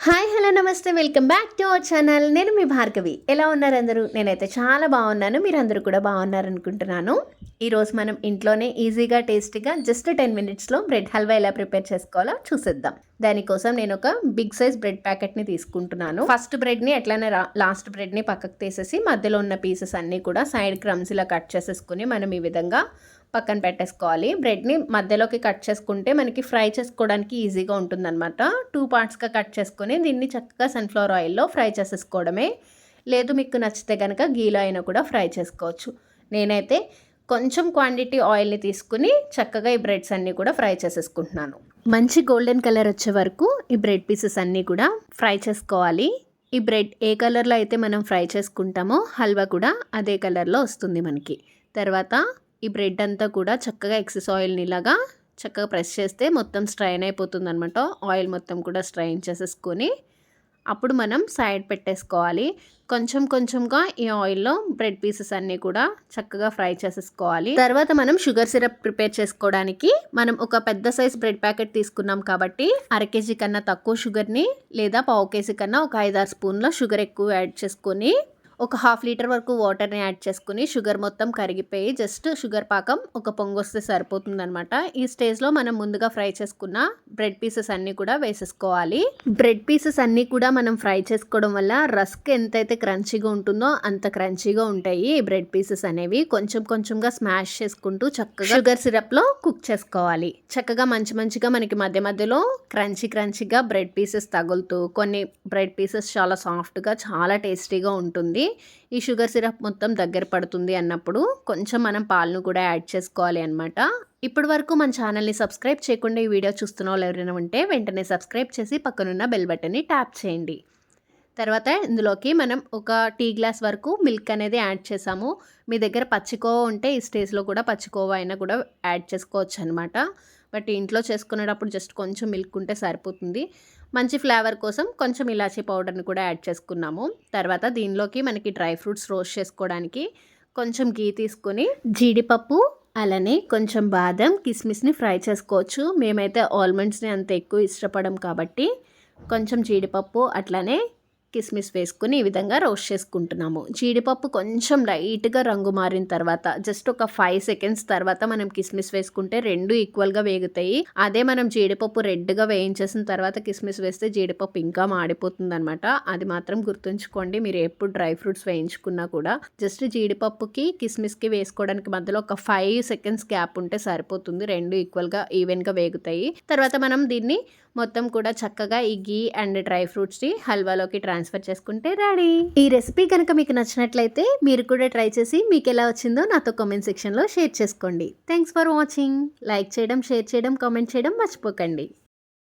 Hi hello నమస్తే welcome back to our channel. నేను మీ భార్గవి. ఎలా ఉన్నారు అందరూ? నేనైతే చాలా బాగున్నాను. మీరందరూ కూడా బాగున్నారనుకుంటున్నాను. ఈరోజు మనం ఇంట్లోనే ఈజీగా టేస్టీగా జస్ట్ 10 మినిట్స్లో బ్రెడ్ హల్వా ఎలా ప్రిపేర్ చేసుకోవాలో చూసేద్దాం. దానికోసం నేను ఒక బిగ్ సైజ్ బ్రెడ్ ప్యాకెట్ని తీసుకుంటున్నాను. ఫస్ట్ బ్రెడ్ని ఎట్లనే లాస్ట్ బ్రెడ్ని పక్కకు తీసేసి మధ్యలో ఉన్న పీసెస్ అన్నీ కూడా సైడ్ క్రమ్స్ ఇలా కట్ చేసేసుకుని మనం ఈ విధంగా పక్కన పెట్టేసుకోవాలి. బ్రెడ్ని మధ్యలోకి కట్ చేసుకుంటే మనకి ఫ్రై చేసుకోవడానికి ఈజీగా ఉంటుందన్నమాట. 2 పార్ట్స్గా కట్ చేసుకొని దీన్ని చక్కగా సన్ఫ్లవర్ ఆయిల్లో ఫ్రై చేసేసుకోవడమే. లేదు మీకు నచ్చితే కనుక గీలో అయినా కూడా ఫ్రై చేసుకోవచ్చు. నేనైతే కొంచెం క్వాంటిటీ ఆయిల్ని తీసుకుని చక్కగా ఈ బ్రెడ్స్ అన్నీ కూడా ఫ్రై చేసేసుకుంటున్నాను. మంచి గోల్డెన్ కలర్ వచ్చే వరకు ఈ బ్రెడ్ పీసెస్ అన్నీ కూడా ఫ్రై చేసుకోవాలి. ఈ బ్రెడ్ ఏ కలర్లో అయితే మనం ఫ్రై చేసుకుంటామో హల్వా కూడా అదే కలర్లో వస్తుంది మనకి. తర్వాత ఈ బ్రెడ్ అంతా కూడా చక్కగా ఎక్సెస్ ఆయిల్ని ఇలాగా చక్కగా ప్రెస్ చేస్తే మొత్తం స్ట్రైన్ అయిపోతుంది అనమాట. ఆయిల్ మొత్తం కూడా స్ట్రైన్ చేసేసుకొని అప్పుడు మనం సైడ్ పెట్టేసుకోవాలి. కొంచెం కొంచెంగా ఈ ఆయిల్లో బ్రెడ్ పీసెస్ అన్నీ కూడా చక్కగా ఫ్రై చేసేసుకోవాలి. తర్వాత మనం షుగర్ సిరప్ ప్రిపేర్ చేసుకోవడానికి మనం ఒక పెద్ద సైజ్ బ్రెడ్ ప్యాకెట్ తీసుకున్నాం కాబట్టి 1/2 కేజీ కన్నా తక్కువ షుగర్ని లేదా 1/2 కేజీ కన్నా ఒక 5-6 స్పూన్ల షుగర్ ఎక్కువ యాడ్ చేసుకొని ఒక 1/2 లీటర్ వరకు వాటర్ని యాడ్ చేసుకుని షుగర్ మొత్తం కరిగిపోయి జస్ట్ షుగర్ పాకం ఒక పొంగొస్తే సరిపోతుందనమాట. ఈ స్టేజ్లో మనం ముందుగా ఫ్రై చేసుకున్న బ్రెడ్ పీసెస్ అన్నీ కూడా వేసేసుకోవాలి. బ్రెడ్ పీసెస్ అన్నీ కూడా మనం ఫ్రై చేసుకోవడం వల్ల రస్క్ ఎంతైతే క్రంచీగా ఉంటుందో అంత క్రంచీగా ఉంటాయి ఈ బ్రెడ్ పీసెస్ అనేవి. కొంచెం కొంచెంగా స్మాష్ చేసుకుంటూ చక్కగా షుగర్ సిరప్లో కుక్ చేసుకోవాలి. చక్కగా మంచిగా మనకి మధ్య మధ్యలో క్రంచీగా బ్రెడ్ పీసెస్ తగులుతూ కొన్ని బ్రెడ్ పీసెస్ చాలా సాఫ్ట్గా చాలా టేస్టీగా ఉంటుంది. ఈ షుగర్ సిరప్ మొత్తం దగ్గర పడుతుంది అన్నప్పుడు కొంచెం మనం పాలను కూడా యాడ్ చేసుకోవాలి అనమాట. ఇప్పటి వరకు మన ఛానల్ని సబ్స్క్రైబ్ చేయకుండా ఈ వీడియో చూస్తున్న వాళ్ళు ఎవరైనా ఉంటే వెంటనే సబ్స్క్రైబ్ చేసి పక్కనున్న బెల్ బటన్ని ట్యాప్ చేయండి. తర్వాత ఇందులోకి మనం ఒక టీ గ్లాస్ వరకు మిల్క్ అనేది యాడ్ చేసాము. మీ దగ్గర పచ్చికోవా ఉంటే ఈ స్టేజ్లో కూడా పచ్చికోవా అయినా కూడా యాడ్ చేసుకోవచ్చు అనమాట. బట్ ఇంట్లో చేసుకునేటప్పుడు జస్ట్ కొంచెం మిల్క్ ఉంటే సరిపోతుంది. మంచి ఫ్లేవర్ కోసం కొంచెం ఇలాచీ పౌడర్ని కూడా యాడ్ చేసుకున్నాము. తర్వాత దీనిలోకి మనకి డ్రై ఫ్రూట్స్ రోస్ట్ చేసుకోవడానికి కొంచెం గీ తీసుకొని జీడిపప్పు అలానే కొంచెం బాదం కిస్మిస్ని ఫ్రై చేసుకోవచ్చు. మేమైతే ఆల్మండ్స్ని అంత ఎక్కువ ఇష్టపడం కాబట్టి కొంచెం జీడిపప్పు అట్లానే కిస్మిస్ వేసుకుని ఈ విధంగా రోస్ట్ చేసుకుంటున్నాము. జీడిపప్పు కొంచెం లైట్గా రంగు మారిన తర్వాత జస్ట్ ఒక 5 సెకండ్స్ తర్వాత మనం కిస్మిస్ వేసుకుంటే రెండు ఈక్వల్గా వేగుతాయి. అదే మనం జీడిపప్పు రెడ్గా వేయించేసిన తర్వాత కిస్మిస్ వేస్తే జీడిపప్పు ఇంకా మాడిపోతుంది అనమాట. అది మాత్రం గుర్తుంచుకోండి. మీరు ఎప్పుడు డ్రై ఫ్రూట్స్ వేయించుకున్నా కూడా జస్ట్ జీడిపప్పుకి కిస్మిస్కి వేసుకోవడానికి మధ్యలో ఒక 5 సెకండ్స్ గ్యాప్ ఉంటే సరిపోతుంది. రెండు ఈక్వల్గా ఈవెన్గా వేగుతాయి. తర్వాత మనం దీన్ని మొత్తం కూడా చక్కగా ఈ గీ అండ్ డ్రై ఫ్రూట్స్ని హల్వాలోకి ట్రాన్స్ఫర్ చేసుకుంటే రెడీ. ఈ రెసిపీ కనుక మీకు నచ్చినట్లయితే మీరు కూడా ట్రై చేసి మీకు ఎలా వచ్చిందో నాతో కామెంట్ సెక్షన్లో షేర్ చేసుకోండి. Thanks for watching. లైక్ చేయడం, షేర్ చేయడం, కామెంట్ చేయడం మర్చిపోకండి.